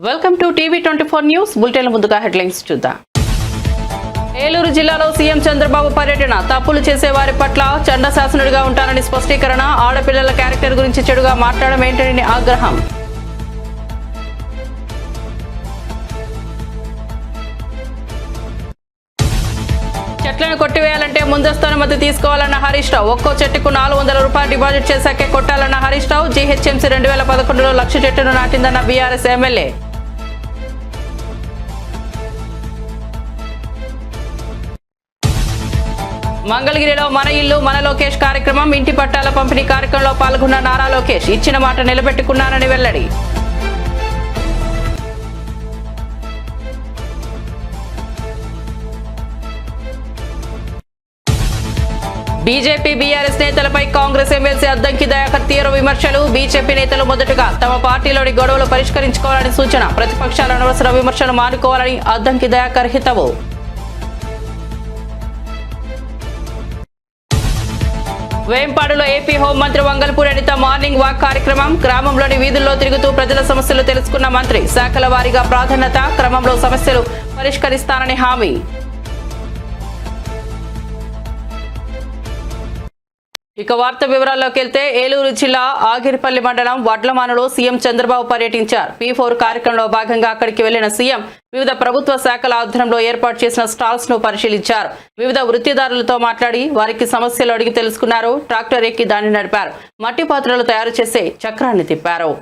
Welcome to టీవీ24 news bulletin ముందుగా headlines చూద్దాం. ఏలూరు జిల్లాలో సీఎం చంద్రబాబు పర్యటన. తప్పులు చేసే వారి పట్ల చండశాసనుడిగా ఉంటానని స్పష్టీకరణ. ఆడపిల్లల క్యారెక్టర్ గురించి చెడుగా మాట్లాడడం ఏంటని ఆగ్రహం. చెట్లను కొట్టివేయాలంటే ముందస్తు అనుమతి తీసుకోవాలన్న హరీష్ రావు. ఒక్కో చెట్టుకు 400 రూపాయలు డిపాజిట్ చేశాకే కొట్టాలన్న హరీష్ రావు. జీహెచ్ఎంసీ 2011లో 1,00,000 చెట్టును నాటిందన్న బీఆర్ఎస్ ఎమ్మెల్యే. మంగళగిరిలో మన ఇల్లు మన లోకేష్ కార్యక్రమం. ఇంటి పట్టాల పంపిణీ కార్యక్రమంలో పాల్గొన్న నారా లోకేష్ ఇచ్చిన మాట నిలబెట్టుకున్నానని వెల్లడి. బీజేపీ బీఆర్ఎస్ నేతలపై కాంగ్రెస్ ఎమ్మెల్సీ అద్దంకి దయాకర్ తీవ్ర విమర్శలు. బీజేపీ నేతలు మొదటగా తమ పార్టీలోని గొడవలు పరిష్కరించుకోవాలని సూచన. ప్రతిపక్షాల అనవసర విమర్శలు మానుకోవాలని అద్దంకి దయాకర్ హితవు. వేంపాడులో ఏపీ హోంమంత్రి వంగల్పూడి అనిత మార్నింగ్ వాక్ కార్యక్రమం. గ్రామంలోని వీధుల్లో తిరుగుతూ ప్రజల సమస్యలు తెలుసుకున్న మంత్రి. శాఖల వారీగా ప్రాధాన్యత క్రమంలో సమస్యలు పరిష్కరిస్తానని హామీ. ఇక వార్త వివరాల్లోకి వెళ్తే ఏలూరు జిల్లా ఆగిరిపల్లి మండలం వడ్లమానులో సీఎం చంద్రబాబు పర్యటించారు. P4 కార్యక్రమంలో భాగంగా అక్కడికి వెళ్లిన సీఎం వివిధ ప్రభుత్వ శాఖల ఆధ్వర్యంలో ఏర్పాటు చేసిన స్టాల్స్ ను పరిశీలించారు. వివిధ వృత్తిదారులతో మాట్లాడి వారికి సమస్యలు అడిగి తెలుసుకున్నారు. ట్రాక్టర్ ఎక్కి దాన్ని నడిపారు. మట్టి పాత్రలు తయారు చేసే చక్రాన్ని తిప్పారు.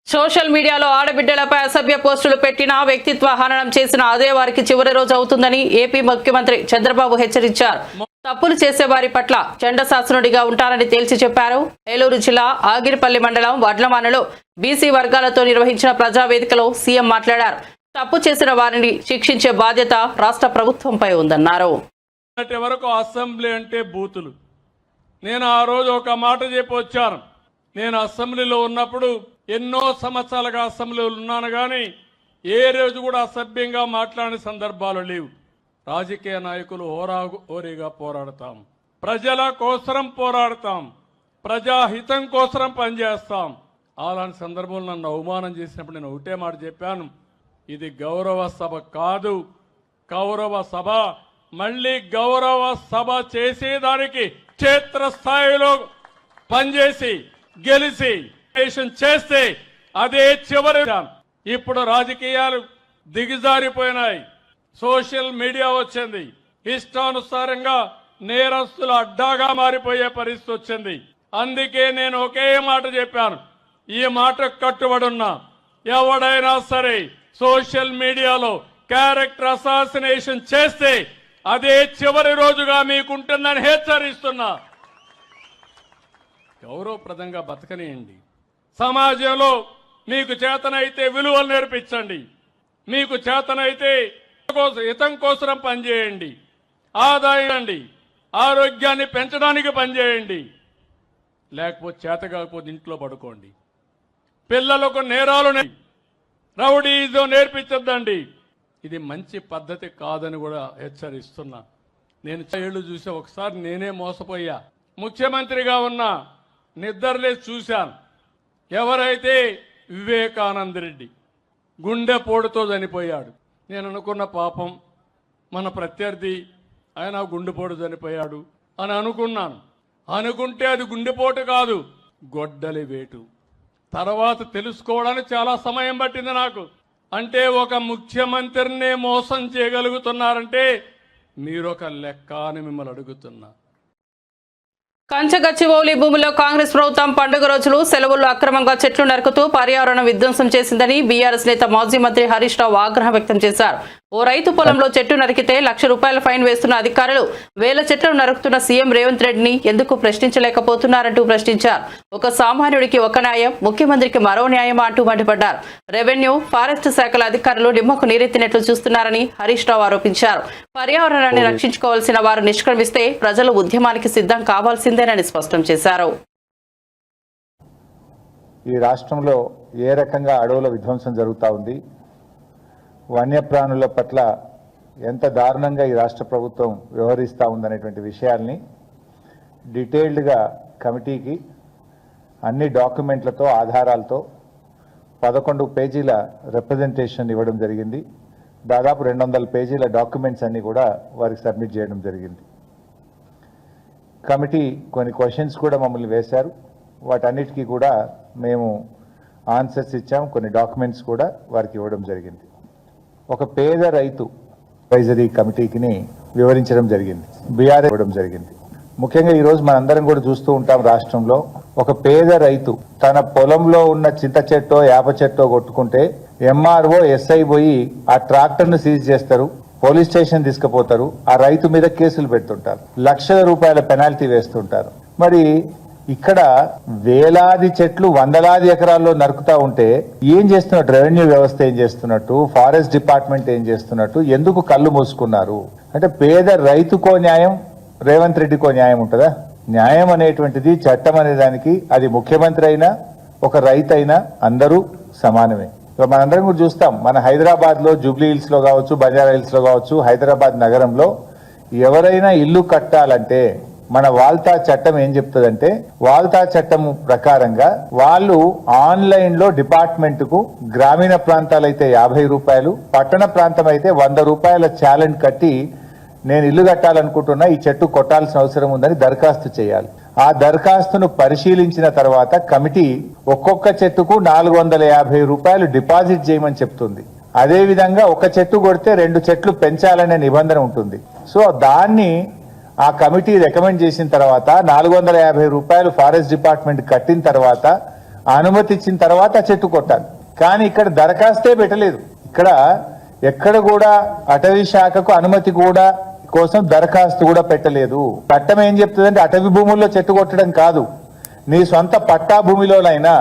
సోషల్ మీడియాలో ఆడబిడ్డలపై అసభ్య పోస్టులు పెట్టినా వ్యక్తిత్వ హననం చేసిన అదే వారికి చివరి రోజు అవుతుందని ఏపీ ముఖ్యమంత్రి చంద్రబాబు హెచ్చరించారు. తప్పులు చేసే వారి పట్ల చండశాసనుడిగా ఉంటారని తేల్చి చెప్పారు. ఏలూరు జిల్లా ఆగిరిపల్లి మండలం వడ్లమానులో బీసీ వర్గాలతో నిర్వహించిన ప్రజావేదికలో సీఎం మాట్లాడారు. తప్పు చేసిన వారిని శిక్షించే బాధ్యత రాష్ట్ర ప్రభుత్వంపై ఉందన్నారు. వరకు అసెంబ్లీ అంటే బూతులు. నేను ఆ రోజు ఒక మాట చెప్పి వచ్చాను. నేను అసెంబ్లీలో ఉన్నప్పుడు ఎన్నో సంవత్సరాలుగా అసెంబ్లీలో ఉన్నాను, కానీ ఏ రోజు కూడా అసభ్యంగా మాట్లాడిన సందర్భాలు లేవు. రాజకీయ నాయకులు హోరీగా పోరాడతాం, ప్రజల కోసం పోరాడతాం, ప్రజాహితం కోసం పనిచేస్తాం. అలాంటి సందర్భంలో నన్ను అవమానం చేసినప్పుడు నేను ఒకటే మాట చెప్పాను, ఇది గౌరవ సభ కాదు, కౌరవ సభ. మళ్ళీ గౌరవ సభ చేసేదానికి క్షేత్రస్థాయిలో పనిచేసి గెలిచి చేస్తే అదే చివరి. ఇప్పుడు రాజకీయాలు దిగజారిపోయినాయి, సోషల్ మీడియా వచ్చింది, ఇష్టానుసారంగా నేరస్తుల అడ్డాగా మారిపోయే పరిస్థితి వచ్చింది. అందుకే నేను ఒకే మాట చెప్పాను, ఈ మాట కట్టుబడి ఉన్నా. ఎవడైనా సరే సోషల్ మీడియాలో క్యారెక్టర్ అసాసినేషన్ చేస్తే అదే చివరి రోజుగా మీకుంటుందని హెచ్చరిస్తున్నా. గౌరవప్రదంగా బతకనియండి. సమాజంలో మీకు చేతనైతే విలువలు నేర్పించండి, మీకు చేతనైతే హితం కోసం పనిచేయండి, ఆదాయం ఆరోగ్యాన్ని పెంచడానికి పనిచేయండి. లేకపోతే చేత కాకపోతే ఇంట్లో పడుకోండి. పిల్లలకు నేరాలు రౌడీజం నేర్పించద్దండి. ఇది మంచి పద్ధతి కాదని కూడా హెచ్చరిస్తున్నా. నేను ఏళ్ళు చూసా, ఒకసారి నేనే మోసపోయా. ముఖ్యమంత్రిగా ఉన్నా నిద్రలేసి చూశాను. ఎవరైతే వివేకానంద రెడ్డి గుండెపోటుతో చనిపోయాడు. నేను అనుకున్న పాపం మన ప్రత్యర్థి ఆయన గుండెపోటు చనిపోయాడు అని అనుకున్నాను. అనుకుంటే అది గుండెపోటు కాదు, గొడ్డలి వేటు. తర్వాత తెలుసుకోవడానికి చాలా సమయం పట్టింది నాకు. అంటే ఒక ముఖ్యమంత్రినే మోసం చేయగలుగుతున్నారంటే మీరొక లెక్క అని మిమ్మల్ని అడుగుతున్నా. కంచగచ్చిబౌలి భూమిలో కాంగ్రెస్ ప్రభుత్వం పండుగ రోజులు సెలవుల్లో అక్రమంగా చెట్లు నరుకుతూ పర్యావరణ విధ్వంసం చేసిందని బీఆర్ఎస్ నేత మాజీ మంత్రి హరీష్ రావు ఆగ్రహం వ్యక్తం చేశారు. ఓ రైతు పొలంలో చెట్టు నరికితే ₹1,00,000 ఫైన్ వేస్తున్న అధికారులు వేల చెట్లను నరుకుతున్న సీఎం రేవంత్ రెడ్డిని ఎందుకు ప్రశ్నించలేకపోతున్నారంటూ ప్రశ్నించారు. ఒక సామాన్యుడికి ఒక న్యాయం, ముఖ్యమంత్రికి మరో న్యాయం అంటూ మండిపడ్డారు. రెవెన్యూ, ఫారెస్ట్ శాఖల అధికారులు నిమ్మకు నీరెత్తినట్లు చూస్తున్నారని హరీష్ రావు ఆరోపించారు. పర్యావరణాన్ని రక్షించుకోవాల్సిన వారు నిష్క్రమిస్తే ప్రజలు ఉద్యమానికి సిద్ధం కావాల్సిందేనని స్పష్టం చేశారు. ఈ రాష్ట్రంలో ఏ రకంగా అడవుల విధ్వంసం జరుగుతూ ఉంది, వన్యప్రాణుల పట్ల ఎంత దారుణంగా ఈ రాష్ట్ర ప్రభుత్వం వ్యవహరిస్తూ ఉందనేటువంటి విషయాల్ని డీటెయిల్డ్గా కమిటీకి అన్ని డాక్యుమెంట్లతో ఆధారాలతో 11 పేజీల రిప్రజెంటేషన్ ఇవ్వడం జరిగింది. దాదాపు 200 పేజీల డాక్యుమెంట్స్ అన్ని కూడా వారికి సబ్మిట్ చేయడం జరిగింది. కమిటీ కొన్ని క్వశ్చన్స్ కూడా మమ్మల్ని వేశారు. వాటన్నిటికీ కూడా మేము ఆన్సర్స్ ఇచ్చాం. కొన్ని డాక్యుమెంట్స్ కూడా వారికి ఇవ్వడం జరిగింది. ఒక పేద రైతు అడ్వైజరీ కమిటీకి వివరించడం జరిగింది. బీఆర్ఎస్ ఇవ్వడం జరిగింది. ముఖ్యంగా ఈరోజు మనందరం కూడా చూస్తూ ఉంటాం, రాష్ట్రంలో ఒక పేద రైతు తన పొలంలో ఉన్న చింత చెట్టో యాప చెట్టో కొట్టుకుంటే ఎంఆర్ఓ ఎస్ఐ పోయి ఆ ట్రాక్టర్ను సీజ్ చేస్తారు, పోలీస్ స్టేషన్ తీసుకుపోతారు, ఆ రైతు మీద కేసులు పెడుతుంటారు, లక్షల రూపాయల పెనాల్టీ వేస్తుంటారు. మరి ఇక్కడ వేలాది చెట్లు వందలాది ఎకరాల్లో నరుకుతా ఉంటే ఏం చేస్తున్నట్టు, రెవెన్యూ వ్యవస్థ ఏం చేస్తున్నట్టు, ఫారెస్ట్ డిపార్ట్మెంట్ ఏం చేస్తున్నట్టు, ఎందుకు కళ్ళు మూసుకున్నారు? అంటే పేద రైతుకో న్యాయం, రేవంత్ రెడ్డికో న్యాయం ఉంటుందా? న్యాయం అనేటువంటిది, చట్టం అనే దానికి అది ముఖ్యమంత్రి అయినా ఒక రైతు అయినా అందరూ సమానమే. మనందరం కూడా చూస్తాం, మన హైదరాబాద్ లో జూబ్లీ హిల్స్ లో కావచ్చు, బంజారా హిల్స్ లో కావచ్చు, హైదరాబాద్ నగరంలో ఎవరైనా ఇల్లు కట్టాలంటే మన వాల్తా చట్టం ఏం చెప్తుందంటే, వాల్తా చట్టం ప్రకారంగా వాళ్ళు ఆన్లైన్ లో డిపార్ట్మెంట్ కు గ్రామీణ ప్రాంతాలైతే 50 రూపాయలు, పట్టణ ప్రాంతం అయితే 100 రూపాయల ఛాలెంజ్ కట్టి నేను ఇల్లు కట్టాలనుకుంటున్నా, ఈ చెట్టు కొట్టాల్సిన అవసరం ఉందని దరఖాస్తు చేయాలి. ఆ దరఖాస్తును పరిశీలించిన తర్వాత కమిటీ ఒక్కొక్క చెట్టుకు 450 రూపాయలు డిపాజిట్ చేయమని చెప్తుంది. అదే విధంగా ఒక చెట్టు కొడితే 2 చెట్లు పెంచాలనే నిబంధన ఉంటుంది. సో దాన్ని ఆ కమిటీ రికమెండ్ చేసిన తర్వాత 450 రూపాయలు ఫారెస్ట్ డిపార్ట్మెంట్ కట్టిన తర్వాత అనుమతి ఇచ్చిన తర్వాత చెట్టు కొట్టాలి. కానీ ఇక్కడ దరఖాస్తే పెట్టలేదు. ఇక్కడ ఎక్కడ కూడా అటవీ శాఖకు అనుమతి కూడా కోసం దరఖాస్తు కూడా పెట్టలేదు. చట్టం ఏం చెప్తుందంటే అటవీ భూముల్లో చెట్టు కొట్టడం కాదు, నీ సొంత పట్టా భూమిలోనైనా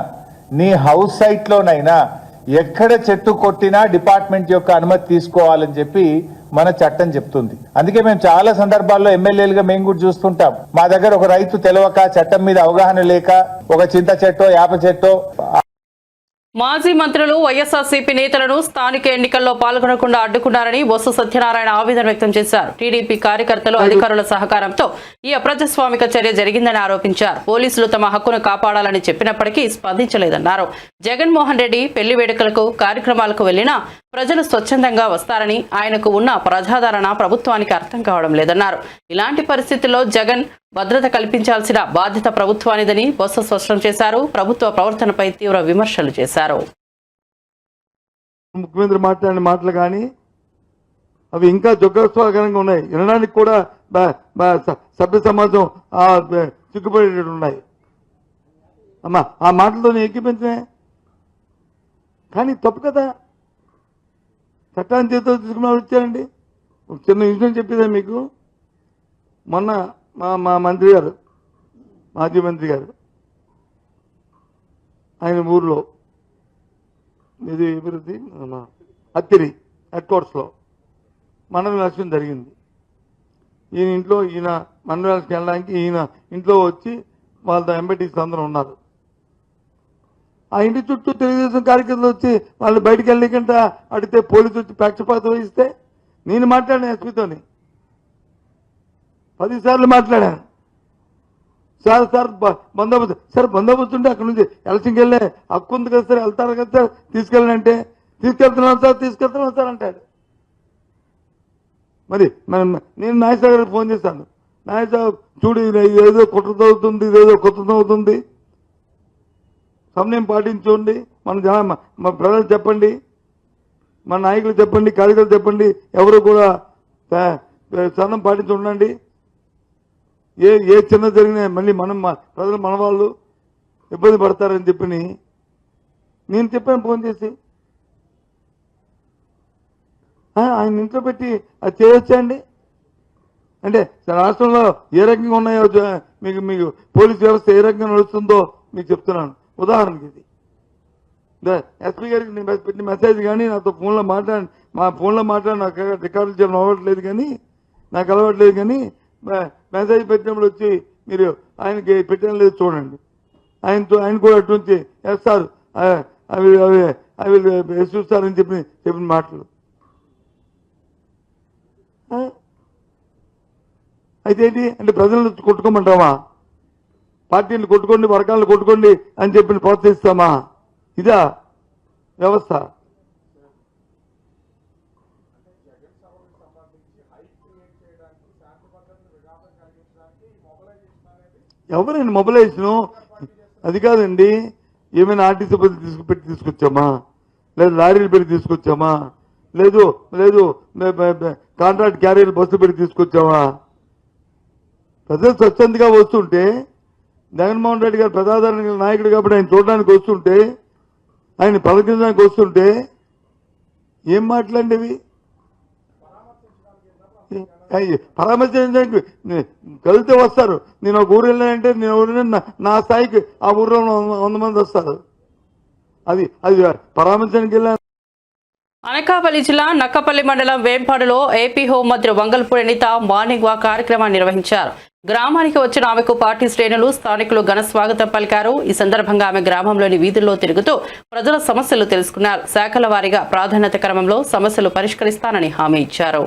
నీ హౌస్ సైట్ లోనైనా ఎక్కడ చెట్టు కొట్టినా డిపార్ట్మెంట్ యొక్క అనుమతి తీసుకోవాలని చెప్పి మన చట్టం చెప్తుంది. అందుకే మేము చాలా సందర్భాల్లో ఎమ్మెల్యేలుగా మేము కూడా చూస్తుంటాం, మా దగ్గర ఒక రైతు తెలవక, చట్టం మీద అవగాహన లేక ఒక చింత చెట్టో యాప చెట్టో. మాజీ మంత్రులు వైఎస్ఆర్సీపీ నేతలను స్థానిక ఎన్నికల్లో పాల్గొనకుండా అడ్డుకున్నారని బొత్స సత్యనారాయణ ఆవేదన వ్యక్తం చేశారు. టీడీపీ కార్యకర్తలు అధికారుల సహకారంతో ఈ అప్రజాస్వామిక చర్య జరిగిందని ఆరోపించారు. పోలీసులు తమ హక్కును కాపాడాలని చెప్పినప్పటికీ స్పందించలేదన్నారు. జగన్మోహన్ రెడ్డి పెళ్లి వేడుకలకు కార్యక్రమాలకు వెళ్లినా ప్రజలు స్వచ్ఛందంగా వస్తారని, ఆయనకు ఉన్న ప్రజాదరణ ప్రభుత్వానికి అర్థం కావడం లేదన్నారు. ఇలాంటి పరిస్థితుల్లో జగన్ భద్రత కల్పించాల్సిన బాధ్యత ప్రభుత్వానిదని బొత్స స్పష్టం చేశారు. ప్రభుత్వ ప్రవర్తనపై తీవ్ర విమర్శలు చేశారు. ముఖ్యమంత్రి మాట్లాడిన మాటలు కానీ అవి ఇంకా జోగ్రస్వాకరంగా ఉన్నాయి, వినడానికి కూడా సభ్య సమాజం సిగ్గుపడేటట్టు ఉన్నాయి. అమ్మా ఆ మాటలతో ఏకీపించే కానీ తప్పు కదా. చట్టాన్ని చేతితో తీసుకున్న వచ్చారండి. ఒక చిన్న ఇన్సిడెంట్ చెప్పేదా మీకు. మొన్న మా మంత్రి గారు, మాజీ మంత్రి గారు, ఆయన ఊర్లో ఇది అభివృద్ధి అత్తిరి హెడ్ క్వార్టర్స్లో మండల ఎలక్షన్ జరిగింది. ఈయన ఇంట్లో ఈయన మండల ఎలక్షన్ వెళ్ళడానికి ఈయన ఇంట్లో వచ్చి వాళ్ళ ఎంబటీస్ అందరూ ఉన్నారు. ఆ ఇంటి చుట్టూ తెలుగుదేశం కార్యకర్తలు వచ్చి వాళ్ళు బయటకు వెళ్ళకంట అడిగితే పోలీసు వచ్చి పక్షపాతం వహిస్తే నేను మాట్లాడాను ఎస్పీతోని 10 సార్లు మాట్లాడాను. సార్ బందోబస్తు, సార్ బందోబస్తు ఉంటే అక్కడ నుంచి ఎలక్షన్కి వెళ్ళే హక్కు ఉంది కదా సార్, వెళ్తారు కదా సార్, తీసుకెళ్ళనంటే తీసుకెళ్తున్నాం సార్ అంటాడు. మరి నేను నాయసాగర్ గారికి ఫోన్ చేశాను. నాయసాగర్ చూడు ఇదేదో కుట్రతో అవుతుంది, ఇదేదో కొత్తతో అవుతుంది, సమన్వయం పాటించండి, మన ప్రజలు చెప్పండి, మన నాయకులు చెప్పండి, కార్యకర్తలు చెప్పండి, ఎవరు కూడా సహనం పాటించి ఉండండి. ఏ చిన్న జరిగినా మళ్ళీ ప్రజలు మన వాళ్ళు ఇబ్బంది పడతారని చెప్పి నేను చెప్పాను ఫోన్ చేసి. ఆయన ఇంట్లో పెట్టి అది చేయొచ్చా అండి? అంటే రాష్ట్రంలో ఏ రకంగా ఉన్నాయో మీకు పోలీస్ వ్యవస్థ ఏ రకంగా నడుస్తుందో మీకు చెప్తున్నాను. ఉదాహరణకి ఇది ఎస్పీ గారికి నేను పెట్టిన మెసేజ్ కానీ నాతో ఫోన్లో మాట్లాడి నాకు రికార్డులు చేయడం అవ్వట్లేదు కానీ నాకు అలవాట్లేదు కానీ మెసేజ్ పెట్టినప్పుడు వచ్చి మీరు ఆయనకి పెట్టడం లేదు చూడండి. ఆయన కూడా అటు నుంచి సార్ ఐ విల్ ఎస్యూజ్ సార్ అని చెప్పిన మాటలు. అయితే ఏంటి అంటే ప్రజలను కొట్టుకోమంటామా? పార్టీని కొట్టుకోండి, వర్గాలను కొట్టుకోండి అని చెప్పి ప్రోత్సహిస్తామా? ఇదా వ్యవస్థ? ఎవరైనా మొబిలైజేషను అది కాదండి. ఏమైనా ఆర్టీసీ బస్సులు తీసుకొచ్చామా? లేదు లారీలు పెట్టి తీసుకొచ్చామా? లేదు కాంట్రాక్ట్ క్యారియర్ బస్సులు పెట్టి తీసుకొచ్చామా? ప్రజలు స్వచ్ఛందంగా వస్తుంటే, జగన్మోహన్ రెడ్డి గారు ప్రజాదరణ నాయకుడు కాబట్టి ఆయన చూడడానికి వస్తుంటే, ఆయన పలకించడానికి వస్తుంటే ఏం మాట్లాడేవి? పరామర్శించడానికి కలిస్తే వస్తారు. నేను ఒక ఊరు వెళ్ళానంటే నేను ఊరిని నా స్థాయికి ఆ ఊర్లో 100 మంది వస్తారు. అది పరామర్శించడానికి వెళ్ళాను. అనకాపల్లి జిల్లా నక్కపల్లి మండలం వేంపాడులో ఏపీ హోంమంత్రి వంగల్పూడి అనిత మార్నింగ్ వాక్ కార్యక్రమాన్ని నిర్వహించారు. గ్రామానికి వచ్చిన ఆమెకు పార్టీ శ్రేణులు, స్థానికులు ఘన స్వాగతం పలికారు. ఈ సందర్భంగా ఆమె గ్రామంలోని వీధుల్లో తిరుగుతూ ప్రజల సమస్యలు తెలుసుకున్నారు. శాఖల వారీగా ప్రాధాన్యత క్రమంలో సమస్యలు పరిష్కరిస్తానని హామీ ఇచ్చారు.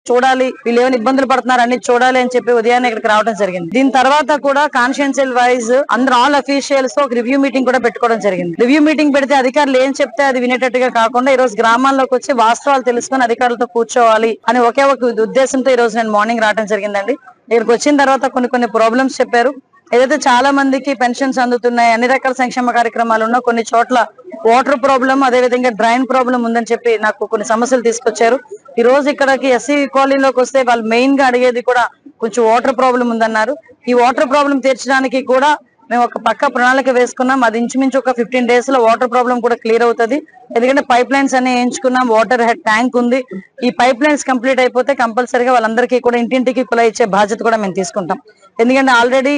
చూడాలి, వీళ్ళు ఏమైనా ఇబ్బందులు పడుతున్నారు అన్ని చూడాలి అని చెప్పి ఉదయాన్నే ఇక్కడికి రావడం జరిగింది. దీని తర్వాత కూడా కాన్ఫిడెన్షియల్ వైజ్ అందరూ ఆల్ అఫీషియల్స్ తో ఒక రివ్యూ మీటింగ్ కూడా పెట్టుకోవడం జరిగింది. రివ్యూ మీటింగ్ పెడితే అధికారులు ఏం చెప్తే అది వినేటట్టుగా కాకుండా ఈ రోజు గ్రామాల్లోకి వచ్చి వాస్తవాలు తెలుసుకుని అధికారులతో కూర్చోవాలి అని ఒకే ఒక ఉద్దేశంతో ఈ రోజు నేను మార్నింగ్ రావడం జరిగిందండి. ఇక్కడికి వచ్చిన తర్వాత కొన్ని ప్రాబ్లమ్స్ చెప్పారు. ఏదైతే చాలా మందికి పెన్షన్స్ అందుతున్నాయి, అన్ని రకాల సంక్షేమ కార్యక్రమాలు ఉన్నా కొన్ని చోట్ల వాటర్ ప్రాబ్లం, అదేవిధంగా డ్రైన్ ప్రాబ్లం ఉందని చెప్పి నాకు కొన్ని సమస్యలు తీసుకొచ్చారు. ఈ రోజు ఇక్కడికి ఎస్సీ కాలనీలోకి వస్తే వాళ్ళు మెయిన్ గా అడిగేది కూడా కొంచెం వాటర్ ప్రాబ్లం ఉందన్నారు. ఈ వాటర్ ప్రాబ్లం తీర్చడానికి కూడా మేము ఒక పక్క ప్రణాళిక వేసుకున్నాం. అది ఇంచుమించు ఒక 15 days లో వాటర్ ప్రాబ్లం కూడా క్లియర్ అవుతుంది. ఎందుకంటే పైప్ లైన్స్ అన్ని వేయించుకున్నాం, వాటర్ హెడ్ ట్యాంక్ ఉంది. ఈ పైప్ లైన్స్ కంప్లీట్ అయిపోతే కంపల్సరీగా వాళ్ళందరికీ కూడా ఇంటింటికి కుళాయి ఇచ్చే బాధ్యత కూడా మేము తీసుకుంటాం. ఎందుకంటే ఆల్రెడీ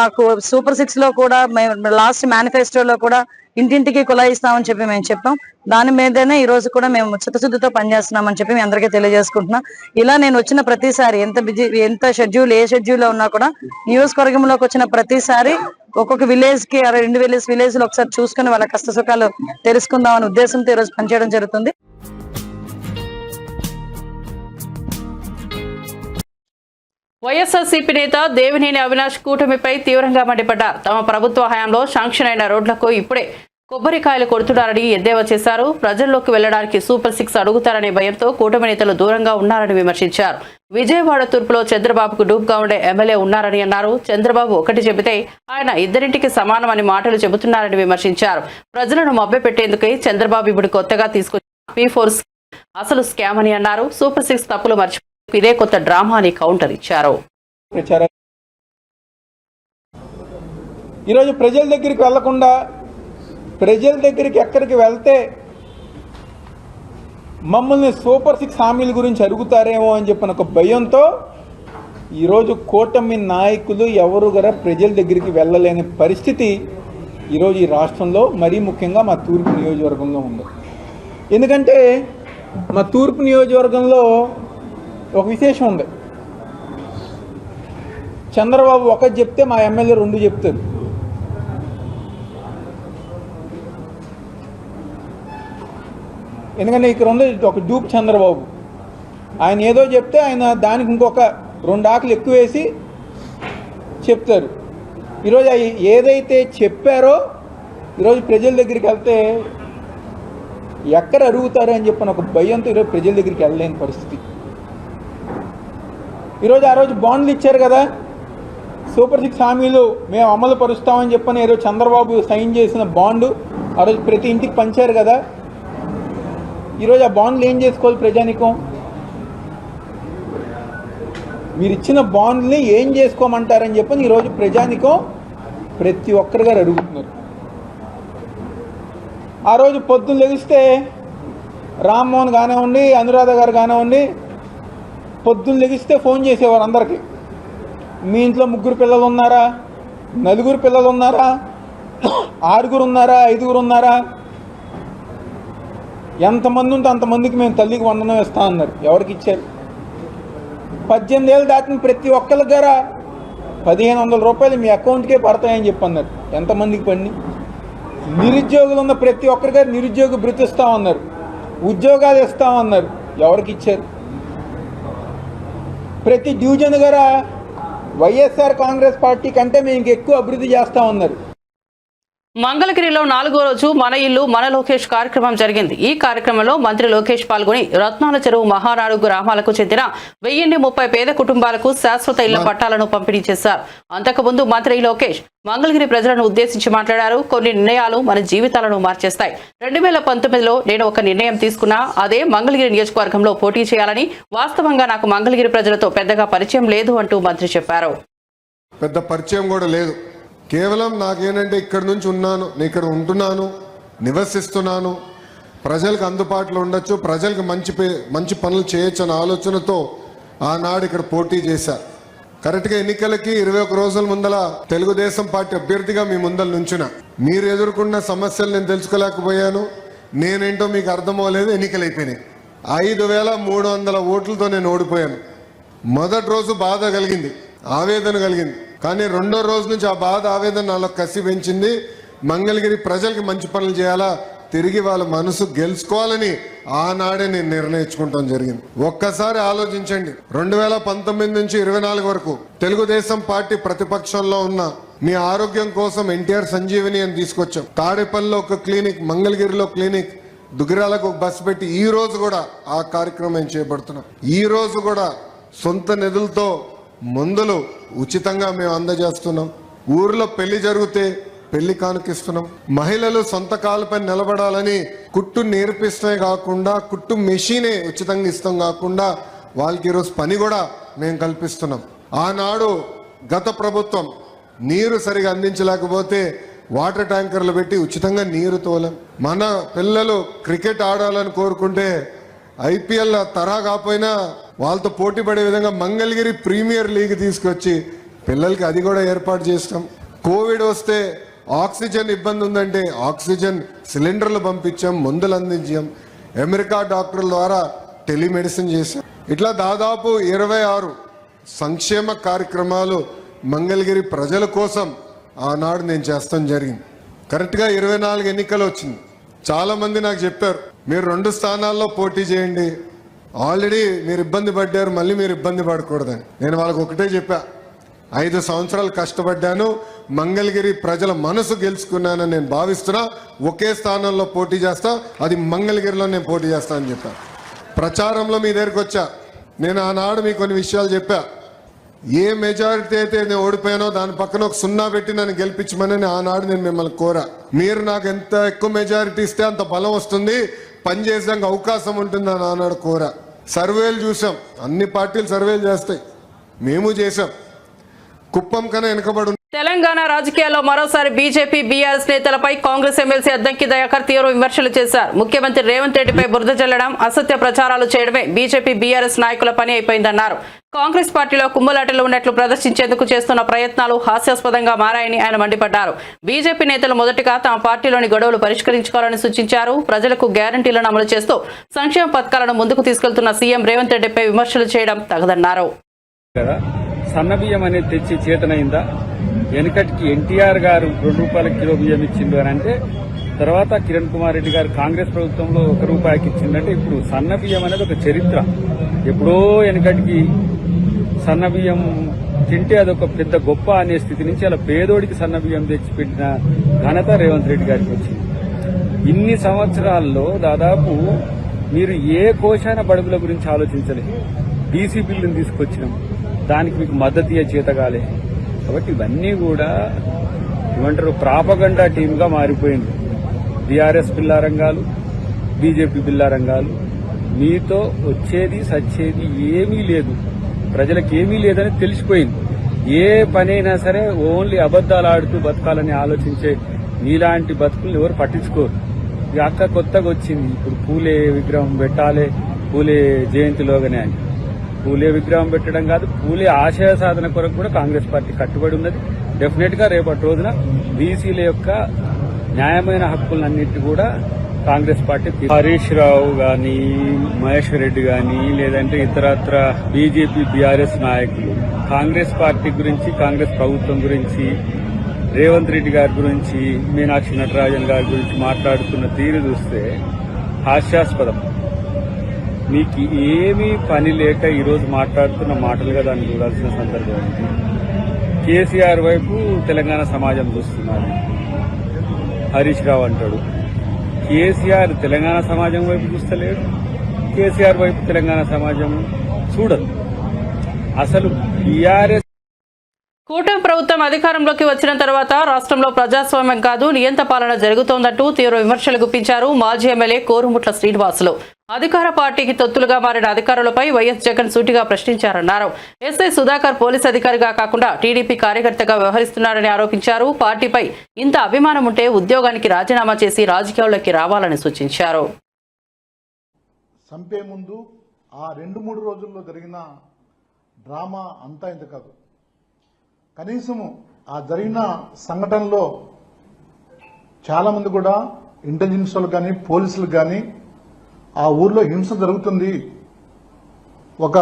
మాకు సూపర్ 6 లో కూడా లాస్ట్ మేనిఫెస్టోలో కూడా ఇంటింటికి కుళాయి ఇస్తామని చెప్పి మేము చెప్పాం. దాని మీదనే ఈ రోజు కూడా మేము చిత్తశుద్ధితో పనిచేస్తున్నామని చెప్పి మీ అందరికీ తెలియజేసుకుంటున్నాం. ఇలా నేను వచ్చిన ప్రతిసారి ఎంత షెడ్యూల్ ఏ షెడ్యూల్ ఉన్నా కూడా నియోజకవర్గంలోకి వచ్చిన ప్రతిసారి ఒక్కొక్క విలేజ్ కి 2 విలేజ్ లో ఒకసారి చూసుకుని వాళ్ళ కష్ట సుఖాలు తెలుసుకుందాం అనే ఉద్దేశంతో ఈ రోజు పనిచేయడం జరుగుతుంది. వైఎస్ఆర్సీపీ నేత దేవినేని అవినాష్ కూటమిపై తీవ్రంగా మండిపడ్డారు. తమ ప్రభుత్వ హయాంలో శాంక్షన్ అయిన రోడ్లకు ఇప్పుడే కొబ్బరికాయలు కొడుతున్నారని ఎద్దేవా చేశారు. ప్రజల్లోకి వెళ్లడానికి సూపర్ 6 అడుగుతారనే భయంతో కూటమి నేతలు దూరంగా ఉన్నారని విమర్శించారు. విజయవాడ తూర్పులో చంద్రబాబుకు డూప్గా ఉండే ఎమ్మెల్యే ఉన్నారని అన్నారు. చంద్రబాబు ఒకటి చెబితే ఆయన ఇద్దరింటికి సమానమని మాటలు చెబుతున్నారని విమర్శించారు. ప్రజలను మభ్యపెట్టేందుకే చంద్రబాబు ఇప్పుడు కొత్తగా తీసుకొచ్చిన P4 అసలు స్కామ్ అని అన్నారు. సూపర్ 6 తప్పులు మర్చిపోయి ఇదే కొత్త డ్రామా అని కౌంటర్ ఇచ్చారు. ఈరోజు ప్రజల దగ్గరికి వెళ్లకుండా ప్రజల దగ్గరికి ఎక్కడికి వెళ్తే మమ్మల్ని సూపర్ 6 హామీల గురించి అడుగుతారేమో అని చెప్పిన ఒక భయంతో ఈరోజు కూటమి నాయకులు ఎవరు కూడా ప్రజల దగ్గరికి వెళ్ళలేని పరిస్థితి ఈరోజు ఈ రాష్ట్రంలో మరీ ముఖ్యంగా మా తూర్పు నియోజకవర్గంలో ఉంది. ఎందుకంటే మా తూర్పు నియోజకవర్గంలో ఒక విశేషం ఉంది. చంద్రబాబు ఒకటి చెప్తే మా ఎమ్మెల్యే 2 చెప్తారు. ఎందుకంటే ఇక్కడ ఉంది ఒక డూప్ చంద్రబాబు. ఆయన ఏదో చెప్తే ఆయన దానికి ఇంకొక 2 ఆకులు ఎక్కువ వేసి చెప్తారు. ఈరోజు ఏదైతే చెప్పారో ఈరోజు ప్రజల దగ్గరికి వెళ్తే ఎక్కడ అడుగుతారు అని చెప్పిన ఒక భయంతో ఈరోజు ప్రజల దగ్గరికి వెళ్ళలేని పరిస్థితి. ఈరోజు ఆ రోజు బాండ్లు ఇచ్చారు కదా, సూపర్ 6 హామీలు మేము అమలు పరుస్తామని చెప్పని ఈరోజు చంద్రబాబు సైన్ చేసిన బాండు ఆ రోజు ప్రతి ఇంటికి పంచారు కదా. ఈరోజు ఆ బాండ్లు ఏం చేసుకోవాలి ప్రజానికం? మీరు ఇచ్చిన బాండ్ని ఏం చేసుకోమంటారని చెప్పని ఈరోజు ప్రజానికం ప్రతి ఒక్కరు గారు అడుగుతున్నారు. ఆ రోజు పొద్దున్న లెగిస్తే రామ్మోహన్ కానివ్వండి, అనురాధ గారు కానివ్వండి, పొద్దున్న లెగిస్తే ఫోన్ చేసేవారు అందరికీ. మీ ఇంట్లో 3 పిల్లలు ఉన్నారా, 4 పిల్లలు ఉన్నారా, 6 ఉన్నారా, 5 ఉన్నారా, ఎంతమంది ఉంటే అంతమందికి మేము తల్లికి వందనం ఇస్తా అన్నారు. ఎవరికి ఇచ్చారు? 18 ఏళ్ళు దాటిన ప్రతి ఒక్కరి దగ్గర 1500 రూపాయలు మీ అకౌంట్కే పడతాయని చెప్పి అన్నారు. ఎంతమందికి పడిని? నిరుద్యోగులు ఉన్న ప్రతి ఒక్కరి గారు నిరుద్యోగ భృతి ఇస్తామన్నారు, ఉద్యోగాలు ఇస్తామన్నారు. ఎవరికి ఇచ్చారు? ప్రతి డివిజన్ గార వైఎస్ఆర్ కాంగ్రెస్ పార్టీ కంటే మేము ఇంకెక్కువ అభివృద్ధి చేస్తామన్నారు. మంగళగిరిలో 4వ రోజు మన ఇల్లు మన లోకేష్ కార్యక్రమం జరిగింది. ఈ కార్యక్రమంలో మంత్రి లోకేష్ పాల్గొని రత్నాల చెరువు మహానాడు గ్రామాలకు చెందిన 1030 పేద కుటుంబాలకు శాశ్వత ఇళ్ల పట్టాలను పంపిణీ చేశారు. అంతకుముందు మంత్రి లోకేష్ మంగళగిరి ప్రజలను ఉద్దేశించి మాట్లాడారు. కొన్ని నిర్ణయాలు మన జీవితాలను మార్చేస్తాయి. 2019లో నేను ఒక నిర్ణయం తీసుకున్నా, అదే మంగళగిరి నియోజకవర్గంలో పోటీ చేయాలని. వాస్తవంగా నాకు మంగళగిరి ప్రజలతో పెద్దగా పరిచయం లేదు అంటూ మంత్రి చెప్పారు. పెద్ద పరిచయం కూడా లేదు. కేవలం నాకేంటంటే ఇక్కడి నుంచి ఉన్నాను, నేను ఇక్కడ ఉంటున్నాను, నివసిస్తున్నాను, ప్రజలకు అందుబాటులో ఉండొచ్చు, ప్రజలకు మంచి పనులు చేయొచ్చు అనే ఆలోచనతో ఆనాడు ఇక్కడ పోటీ చేశా. కరెక్ట్గా ఎన్నికలకి 21 రోజుల ముందల తెలుగుదేశం పార్టీ అభ్యర్థిగా మీ ముందల నుంచున్నా. మీరు ఎదుర్కొన్న సమస్యలు నేను తెలుసుకోలేకపోయాను, నేనేంటో మీకు అర్థమవలేదు. ఎన్నికలు అయిపోయినాయి. 5300 ఓట్లతో నేను ఓడిపోయాను. మొదటి రోజు బాధ కలిగింది, ఆవేదన కలిగింది. కానీ రెండో రోజు నుంచి ఆ బాధ ఆవేదన నాలో కసి పెంచింది. మంగళగిరి ప్రజలకి మంచి పనులు చేయాలా, తిరిగి వాళ్ళ మనసు గెలుచుకోవాలని ఆనాడే నేను నిర్ణయించుకుంటాం జరిగింది. ఒక్కసారి ఆలోచించండి, 2019 నుంచి 24 వరకు తెలుగుదేశం పార్టీ ప్రతిపక్షంలో ఉన్న మీ ఆరోగ్యం కోసం ఎన్టీఆర్ సంజీవిని అని తీసుకొచ్చాం. తాడేపల్లిలో ఒక క్లినిక్, మంగళగిరిలో క్లినిక్, దుగ్గిరాలకు ఒక బస్సు పెట్టి ఈ రోజు కూడా ఆ కార్యక్రమం చేపడుతున్నాం. ఈ రోజు కూడా సొంత నిధులతో మందులు ఉచితంగా మేము అందజేస్తున్నాం. ఊర్లో పెళ్లి జరిగితే పెళ్లి కానుకిస్తున్నాం. మహిళలు సొంత కాళ్ళపై నిలబడాలని కుట్టు నేర్పిస్తమే కాకుండా కుట్టు మెషినే ఉచితంగా ఇస్తాం కాకుండా వాళ్ళకి ఈరోజు పని కూడా మేము కల్పిస్తున్నాం. ఆనాడు గత ప్రభుత్వం నీరు సరిగా అందించలేకపోతే వాటర్ ట్యాంకర్లు పెట్టి ఉచితంగా నీరు తోలాం. మన పిల్లలు క్రికెట్ ఆడాలని కోరుకుంటే ఐపీఎల్ తరా కాకపోయినా వాళ్ళతో పోటీ పడే విధంగా మంగళగిరి ప్రీమియర్ లీగ్ తీసుకొచ్చి పిల్లలకి అది కూడా ఏర్పాటు చేస్తాం. కోవిడ్ వస్తే ఆక్సిజన్ ఇబ్బంది ఉందంటే ఆక్సిజన్ సిలిండర్లు పంపించాం, మందులు అందించాం. అమెరికా డాక్టర్ల ద్వారా టెలిమెడిసిన్ చేశాం. ఇట్లా దాదాపు 26 సంక్షేమ కార్యక్రమాలు మంగళగిరి ప్రజల కోసం ఆనాడు నేను చేస్తాం జరిగింది. కరెక్ట్గా 24 ఎన్నికలు వచ్చింది. చాలా మంది నాకు చెప్పారు, మీరు 2 స్థానాల్లో పోటీ చేయండి, ఆల్రెడీ మీరు ఇబ్బంది పడ్డారు, మళ్ళీ మీరు ఇబ్బంది పడకూడదని. నేను వాళ్ళకు ఒకటే చెప్పా, 5 సంవత్సరాలు కష్టపడ్డాను, మంగళగిరి ప్రజల మనసు గెలుచుకున్నానని నేను భావిస్తున్నా. ఒకే స్థానంలో పోటీ చేస్తా, అది మంగళగిరిలో నేను పోటీ చేస్తా అని చెప్పా. ప్రచారంలో మీ దగ్గరికి వచ్చా. నేను ఆనాడు మీకు కొన్ని విషయాలు చెప్పా. ఏ మెజారిటీ అయితే నేను ఓడిపోయానో దాని పక్కన ఒక 0 పెట్టి నన్ను గెలిపించమని ఆనాడు నేను మిమ్మల్ని కోరా. మీరు నాకు ఎంత ఎక్కువ మెజారిటీ ఇస్తే అంత బలం వస్తుంది, పనిచేసాక అవకాశం ఉంటుంది అని ఆనాడు కోరా. సర్వేలు చూసాం, అన్ని పార్టీలు సర్వేలు చేస్తాయి, మేము చేసాం. కుప్పం కన్నా వెనుకబడి తెలంగాణ రాజకీయాల్లో మరోసారి బీజేపీ బీఆర్ఎస్ నేతలపై కాంగ్రెస్ ఎమ్మెల్సీ అద్దంకి దయాకర్ తీవ్ర విమర్శలు చేశారు. ముఖ్యమంత్రి రేవంత్ రెడ్డిపై బురద జల్లడం, అసత్య ప్రచారాలు చేయడమే బీజేపీ బీఆర్ఎస్ నాయకుల పని అయిపోయిందన్నారు. కాంగ్రెస్ పార్టీలో కుమ్ములాటలు ఉన్నట్లు ప్రదర్శించేందుకు చేస్తున్న ప్రయత్నాలు హాస్యాస్పదంగా మారాయని ఆయన మండిపడ్డారు. బీజేపీ నేతలు మొదటగా తమ పార్టీలోని గొడవలు పరిష్కరించుకోవాలని సూచించారు. ప్రజలకు గ్యారంటీలను అమలు చేస్తూ సంక్షేమ పథకాలను ముందుకు తీసుకెళ్తున్న సీఎం రేవంత్ రెడ్డిపై విమర్శలు చేయడం తగదన్నారు. సన్నబియ్యం అనేది తెచ్చి చేతనైందా? వెనకటికి ఎన్టీఆర్ గారు 2 రూపాయల కిలో బియ్యం ఇచ్చిండు అని అంటే, తర్వాత కిరణ్ కుమార్ రెడ్డి గారు కాంగ్రెస్ ప్రభుత్వంలో 1 రూపాయికి ఇచ్చిందంటే, ఇప్పుడు సన్న బియ్యం అనేది ఒక చరిత్ర. ఎప్పుడో వెనకటికి సన్న బియ్యం తింటే అదొక పెద్ద గొప్ప అనే స్థితి నుంచి అలా పేదోడికి సన్న బియ్యం తెచ్చిపెట్టిన ఘనత రేవంత్ రెడ్డి గారికి వచ్చింది. ఇన్ని సంవత్సరాల్లో దాదాపు మీరు ఏ కోశాన బడుగుల గురించి ఆలోచించలేదు. బీసీ బిల్లును తీసుకొచ్చినాం, దానికి మీకు మద్దతు చేతగాలే. కాబట్టి ఇవన్నీ కూడా ఏమంటారు, ప్రాపగండా టీమ్గా మారిపోయింది. బీఆర్ఎస్ బిల్లారంగాలు, బీజేపీ బిల్లారంగాలు. మీతో వచ్చేది సచ్చేది ఏమీ లేదు, ప్రజలకు ఏమీ లేదని తెలిసిపోయింది. ఏ పనైనా సరే ఓన్లీ అబద్దాలు ఆడుతూ బతకాలని ఆలోచించే మీలాంటి బతుకులను ఎవరు పట్టించుకోరు. ఈ అక్క కొత్తగా వచ్చింది, ఇప్పుడు పూలే విగ్రహం పెట్టాలి, పూలే జయంతిలోగానే అని. పూలే విగ్రహం పెట్టడం కాదు, పూలే ఆశయ సాధన కొరకు కూడా కాంగ్రెస్ పార్టీ కట్టుబడి ఉన్నది. డెఫినెట్ గా రేపటి రోజున బీసీల యొక్క న్యాయమైన హక్కులన్నింటినీ కూడా కాంగ్రెస్ పార్టీ హరీష్ రావు గాని, మహేశ్వర్ రెడ్డి గాని, లేదంటే ఇతరత్ర బీజేపీ బీఆర్ఎస్ నాయకులు కాంగ్రెస్ పార్టీ గురించి, కాంగ్రెస్ ప్రభుత్వం గురించి, రేవంత్ రెడ్డి గారి గురించి, మీనాక్షి నటరాజన్ గారి గురించి మాట్లాడుతున్న తీరు చూస్తే హాస్యాస్పదం. మీకు ఏమీ పని లేక ఈరోజు మాట్లాడుతున్న మాటలుగా దాన్ని చూడాల్సిన సందర్భం ఉంది. కేసీఆర్ వైపు తెలంగాణ సమాజం చూస్తున్నారు. హరీష్ రావు అంటాడు, కేసీఆర్ తెలంగాణ సమాజం వైపు చూస్తలేడు, కేసీఆర్ వైపు తెలంగాణ సమాజం చూడదు. అసలు బీఆర్ఎస్ కూటమి ప్రభుత్వం అధికారంలోకి వచ్చిన తర్వాత రాష్ట్రంలో ప్రజాస్వామ్యం కాదు, నియంత పాలన జరుగుతోందంటూ తీవ్ర విమర్శలు గుప్పించారు మాజీ ఎమ్మెల్యే కోరుముట్ల శ్రీనివాసులు. అధికార పార్టీకి తొత్తులుగా మారిన అధికారులపై వైఎస్ జగన్ సూటిగా ప్రశ్నించారన్నారు. ఎస్ఐ సుధాకర్ పోలీస్ అధికారిగా కాకుండా టీడీపీ కార్యకర్తగా వ్యవహరిస్తున్నారని ఆరోపించారు. పార్టీపై ఇంత అభిమానం ఉంటే ఉద్యోగానికి రాజీనామా చేసి రాజకీయాల్లోకి రావాలని సూచించారు. చంపే ముందు ఆ 2-3 రోజుల్లో జరిగిన డ్రామా అంతా ఇంత కాదు. కనీసము ఆ జరిగిన సంఘటనలో చాలామంది కూడా ఇంటెలిజెన్స్ వాళ్ళు కానీ, పోలీసులు కానీ ఆ ఊర్లో హింస జరుగుతుంది, ఒక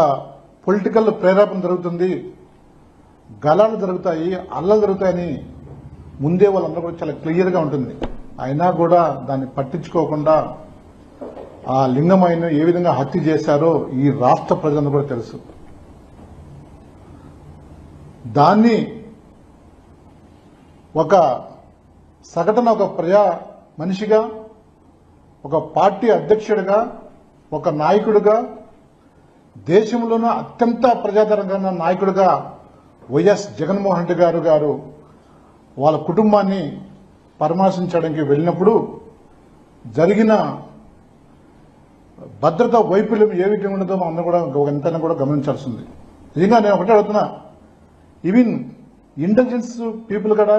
పొలిటికల్ ప్రేరేపణ జరుగుతుంది, గలాలు జరుగుతాయి, అల్లలు జరుగుతాయని ముందే వాళ్ళందరూ కూడా చాలా క్లియర్గా ఉంటుంది. అయినా కూడా దాన్ని పట్టించుకోకుండా ఆ లింగమైన ఏ విధంగా హత్య చేశారో ఈ రాష్ట్ర ప్రజలందరూ కూడా తెలుసు. దాన్ని ఒక సగటున ఒక ప్రజా మనిషిగా, ఒక పార్టీ అధ్యక్షుడిగా, ఒక నాయకుడిగా, దేశంలోనే అత్యంత ప్రజాదరణ నాయకుడిగా వైఎస్ జగన్మోహన్ రెడ్డి గారు వాళ్ళ కుటుంబాన్ని పరామర్శించడానికి వెళ్ళినప్పుడు జరిగిన భద్రతా వైఫల్యం ఏ విధంగా ఉండదో అందరూ కూడా ఎంతైనా కూడా గమనించాల్సింది. నిజంగా నేను ఒకటే అడుగుతున్నా, ఈవెన్ ఇంటెలిజెన్స్ పీపుల్ కూడా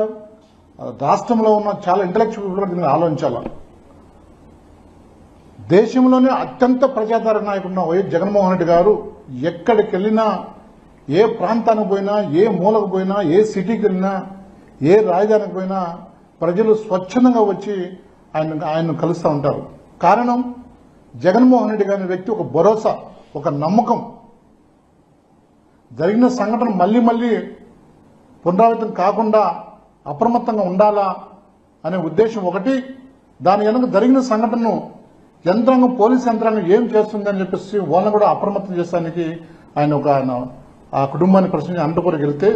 రాష్ట్రంలో ఉన్న చాలా ఇంటలెక్చువల్ పీపుల్ కూడా దీన్ని ఆలోచించాల. దేశంలోనే అత్యంత ప్రజాదరణ నాయకుడు వైఎస్ జగన్మోహన్ రెడ్డి గారు ఎక్కడికి వెళ్ళినా, ఏ ప్రాంతానికి పోయినా, ఏ మూలకు పోయినా, ఏ సిటీకి వెళ్ళినా, ఏ రాజధానికి పోయినా ప్రజలు స్వచ్ఛందంగా వచ్చి ఆయన్ను కలుస్తూ ఉంటారు. కారణం జగన్మోహన్ రెడ్డి గారి వ్యక్తి ఒక భరోసా, ఒక నమ్మకం. జరిగిన సంఘటన మళ్లీ మళ్లీ పునరావృతం కాకుండా అప్రమత్తంగా ఉండాలా అనే ఉద్దేశం ఒకటి. దాని వెనుక జరిగిన సంఘటనను యంత్రాంగం, పోలీస్ యంత్రాంగం ఏం చేస్తుందని చెప్పేసి వాళ్ళని కూడా అప్రమత్తం చేసడానికి ఆయన ఆ కుటుంబాన్ని ప్రశ్నించి అంటుకొరకు వెళ్తే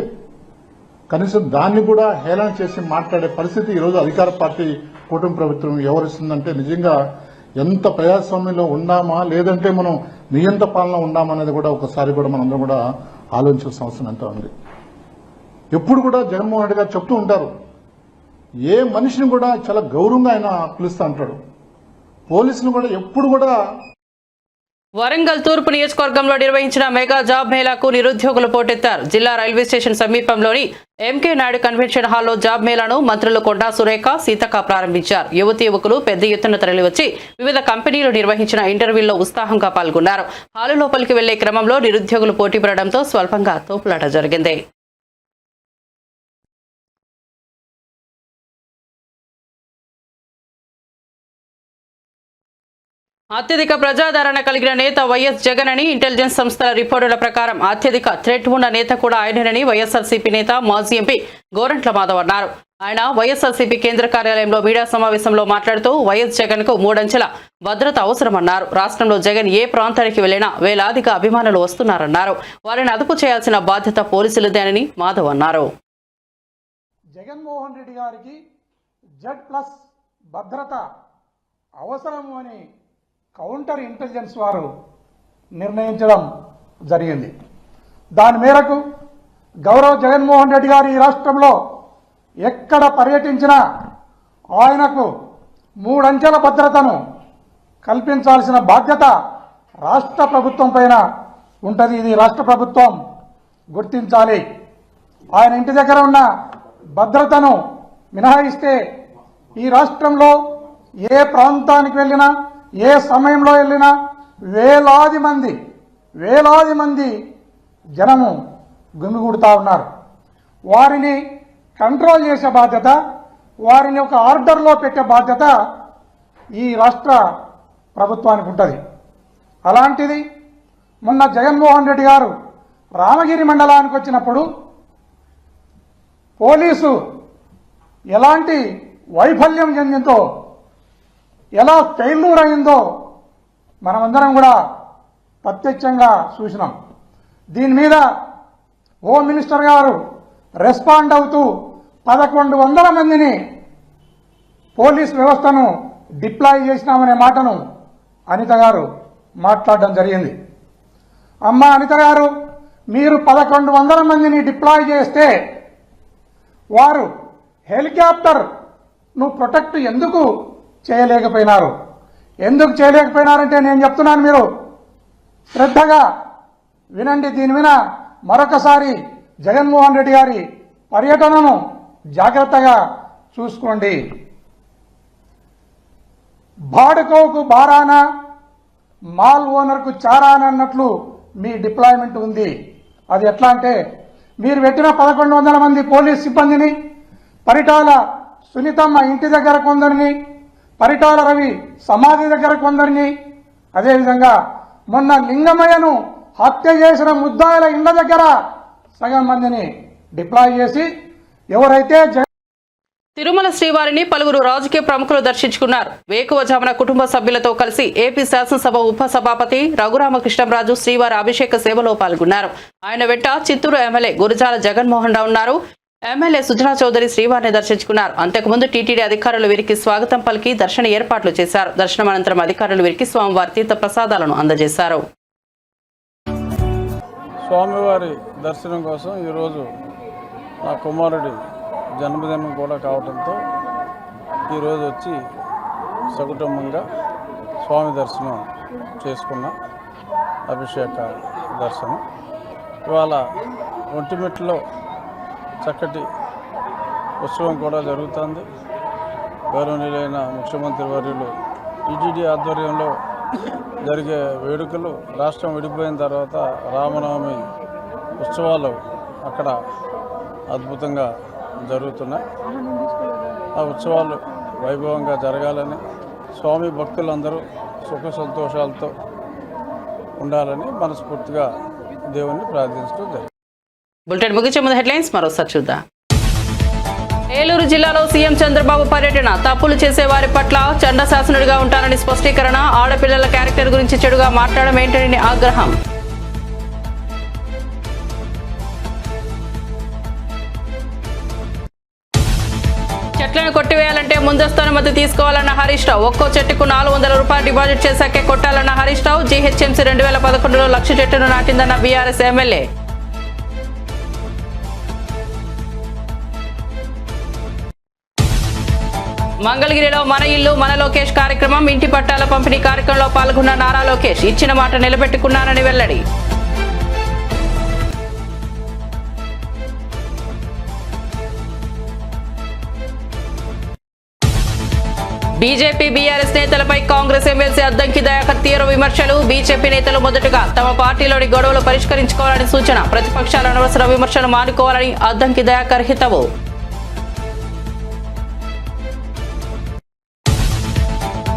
కనీసం దాన్ని కూడా హేళన చేసి మాట్లాడే పరిస్థితి ఈరోజు అధికార పార్టీ కూటమి ప్రభుత్వం వ్యవహరిస్తుందంటే నిజంగా ఎంత ప్రజాస్వామ్యంలో ఉన్నామా, లేదంటే మనం నియంత పాలన ఉన్నామా అనేది కూడా ఒకసారి కూడా మనందరం కూడా ఆలోచించాల్సిన అవసరం ఎంత ఉంది. ఎప్పుడు కూడా జగన్మోహన్ రెడ్డి గారు చెప్తూ ఉంటారు, ఏ మనిషిని కూడా చాలా గౌరవంగా ఆయన పిలుస్తూ ఉంటాడు. పోలీసులు కూడా ఎప్పుడు కూడా. వరంగల్ తూర్పు నియోజకవర్గంలో నిర్వహించిన మెగా జాబ్ మేళాకు నిరుద్యోగులు పోటెత్తారు. జిల్లా రైల్వే స్టేషన్ సమీపంలోని ఎంకే నాయుడు కన్వెన్షన్ హాల్లో జాబ్ మేళాను మంత్రులు కొండా సురేఖ, సీతక్క ప్రారంభించారు. యువతీ యువకులు పెద్ద ఎత్తున తరలివచ్చి వివిధ కంపెనీలు నిర్వహించిన ఇంటర్వ్యూల్లో ఉత్సాహంగా పాల్గొన్నారు. హాలు లోపలికి వెళ్లే క్రమంలో నిరుద్యోగులు పోటీ పడడంతో స్వల్పంగా తోపులాట జరిగింది. అత్యధిక ప్రజాదరణ కలిగిన నేత వైఎస్ జగన్ అని ఇంటెలిజెన్స్ సంస్థల రిపోర్టుల ప్రకారం అత్యధిక థ్రెట్ ఉన్న నేత కూడా ఆయనేనని వైఎస్ఆర్సీపీ నేత, మాజీ ఎంపీ గోరంట్ల మాధవ్ అన్నారు. ఆయన వైఎస్ఆర్సీపీ కేంద్ర కార్యాలయంలో మీడియా సమావేశంలో మాట్లాడుతూ వైఎస్ జగన్ కు 3 అంచెల భద్రత అవసరమన్నారు. రాష్ట్రంలో జగన్ ఏ ప్రాంతానికి వెళ్లినా వేలాదిగా అభిమానులు వస్తున్నారన్నారు. వారిని అదుపు చేయాల్సిన బాధ్యత పోలీసులదేనని మాధవ్ అన్నారు. జగన్మోహన్ రెడ్డి గారికి Z+ భద్రత అవసరము అని కౌంటర్ ఇంటెలిజెన్స్ వారు నిర్ణయించడం జరిగింది. దాని మేరకు గౌరవ జగన్మోహన్ రెడ్డి గారు ఈ రాష్ట్రంలో ఎక్కడ పర్యటించినా ఆయనకు 3 అంచెల భద్రతను కల్పించాల్సిన బాధ్యత రాష్ట్ర ప్రభుత్వం పైన ఉంటుంది. ఇది రాష్ట్ర ప్రభుత్వం గుర్తించాలి. ఆయన ఇంటి దగ్గర ఉన్న భద్రతను మినహాయిస్తే ఈ రాష్ట్రంలో ఏ ప్రాంతానికి వెళ్ళినా, ఏ సమయంలో వెళ్ళినా వేలాది మంది జనము గుమిగూడుతూ ఉన్నారు. వారిని కంట్రోల్ చేసే బాధ్యత, వారిని ఒక ఆర్డర్లో పెట్టే బాధ్యత ఈ రాష్ట్ర ప్రభుత్వానికి ఉంటుంది. అలాంటిది మొన్న జగన్మోహన్ రెడ్డి గారు రామగిరి మండలానికి వచ్చినప్పుడు పోలీసు ఎలాంటి వైఫల్యం చెందిందో, ఎలా ఫెయిల్యూర్ అయిందో మనమందరం కూడా ప్రత్యక్షంగా చూసినాం. దీని మీద హోమ్ మినిస్టర్ గారు రెస్పాండ్ అవుతూ 1100 మందిని పోలీస్ వ్యవస్థను డిప్లాయ్ చేసినామనే మాటను అనిత గారు మాట్లాడడం జరిగింది. అమ్మ అనిత గారు, మీరు 1100 మందిని డిప్లాయ్ చేస్తే వారు హెలికాప్టర్ను ప్రొటెక్ట్ ఎందుకు చేయలేకపోయినారు? ఎందుకు చేయలేకపోయినారంటే నేను చెప్తున్నాను, మీరు శ్రద్ధగా వినండి. దీని మీద మరొకసారి జగన్మోహన్ రెడ్డి గారి పర్యటనను జాగ్రత్తగా చూసుకోండి. బాడుకోకు బారానా, మాల్ ఓనర్కు చారానా అన్నట్లు మీ డిప్లాయ్మెంట్ ఉంది. అది ఎట్లా అంటే, మీరు పెట్టిన 1100 మంది పోలీస్ సిబ్బందిని పరిటాల సునీతమ్మ ఇంటి దగ్గర కొందరిని, పరిటాల రవి సమాధి దగ్గర కొందరిని, అదేవిధంగా మొన్న లింగమయ్యను హత్య చేసిన ముద్దాయిల ఇళ్ల దగ్గర సగం మందిని డిప్లాయ్ చేసి ఎవరైతే తిరుమల శ్రీవారిని పలువురు రాజకీయ ప్రముఖులు దర్శించుకున్నారు. వేకువజామున కుటుంబ సభ్యులతో కలిసి ఏపీ శాసనసభ ఉపసభాపతి రఘురామకృష్ణంరాజు శ్రీవారి అభిషేక సేవలో పాల్గొన్నారు. ఆయన వెంట చిత్తూరు ఎమ్మెల్యే గురజాల జగన్మోహన్ రావు ఉన్నారు. ఎమ్మెల్యే సుజనా చౌదరి శ్రీవారిని దర్శించుకున్నారు. అంతకుముందు టీటీడీ అధికారులు వీరికి స్వాగతం పలికి దర్శన ఏర్పాట్లు చేశారు. దర్శనం అనంతరం అధికారులు వీరికి స్వామివారి తీర్థ ప్రసాదాలను అందజేశారు. స్వామివారి దర్శనం కోసం ఈరోజు నా కుమారుడి జన్మదినం కూడా కావడంతో ఈరోజు వచ్చి సకుటుంబంగా స్వామి దర్శనం చేసుకున్న అభిషేక దర్శనం. ఇవాళ ఒంటిమిట్టలో చక్కటి ఉత్సవం కూడా జరుగుతుంది. గౌరవనీయులైన ముఖ్యమంత్రి వర్యులు టీటీడీ ఆధ్వర్యంలో జరిగే వేడుకలు, రాష్ట్రం విడిపోయిన తర్వాత రామనవమి ఉత్సవాలు అక్కడ అద్భుతంగా జరుగుతున్నాయి. ఆ ఉత్సవాలు వైభవంగా జరగాలని, స్వామి భక్తులందరూ సుఖ సంతోషాలతో ఉండాలని మనస్ఫూర్తిగా దేవుణ్ణి ప్రార్థించడం జరిగింది. బులెటిన్ ముగించే ముందు హెడ్లైన్స్ మరోసారి చూద్దాం. ఏలూరు జిల్లాలో సీఎం చంద్రబాబు పర్యటన. తప్పులు చేసే వారి పట్ల చండశాసనుడిగా ఉంటానని స్పష్టీకరణ. ఆడపిల్లల క్యారెక్టర్ గురించి చెడుగా మాట్లాడడం ఏంటని ఆగ్రహం. చెట్లను కొట్టివేయాలంటే ముందస్తు అనుమతి తీసుకోవాలన్న హరీష్ రావు. ఒక్కో చెట్టుకు 400 రూపాయలు డిపాజిట్ చేశాకే కొట్టాలన్న హరీష్ రావు. జీహెచ్ఎంసీ 2011లో 1,00,000 చెట్టును నాటిందన్న బీఆర్ఎస్ ఎమ్మెల్యే. మంగళగిరిలో మన ఇల్లు మన లోకేష్ కార్యక్రమం. ఇంటి పట్టాల పంపిణీ కార్యక్రమంలో పాల్గొన్న నారా లోకేష్ ఇచ్చిన మాట నిలబెట్టుకున్నానని వెల్లడి. బీజేపీ బీఆర్ఎస్ నేతలపై కాంగ్రెస్ ఎమ్మెల్సీ అద్దంకి దయాకర్ తీవ్ర విమర్శలు. బీజేపీ నేతలు మొదటగా తమ పార్టీలోని గొడవలు పరిష్కరించుకోవాలని సూచన. ప్రతిపక్షాల అనవసర విమర్శలు మానుకోవాలని అద్దంకి దయాకర్ హితవు.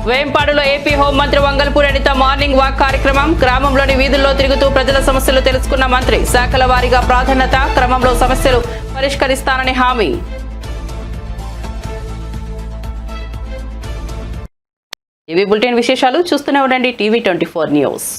వేంపాడులో ఏపీ హోంమంత్రి వంగల్పూడి అనిత మార్నింగ్ వాక్ కార్యక్రమం. గ్రామంలోని వీధుల్లో తిరుగుతూ ప్రజల సమస్యలు తెలుసుకున్న మంత్రి. శాఖల వారీగా ప్రాధాన్యత క్రమంలో సమస్యలు పరిష్కరిస్తానని హామీ. ఇవి బులెటిన్ విశేషాలు. చూస్తూనే ఉండండి టీవీ 24 న్యూస్.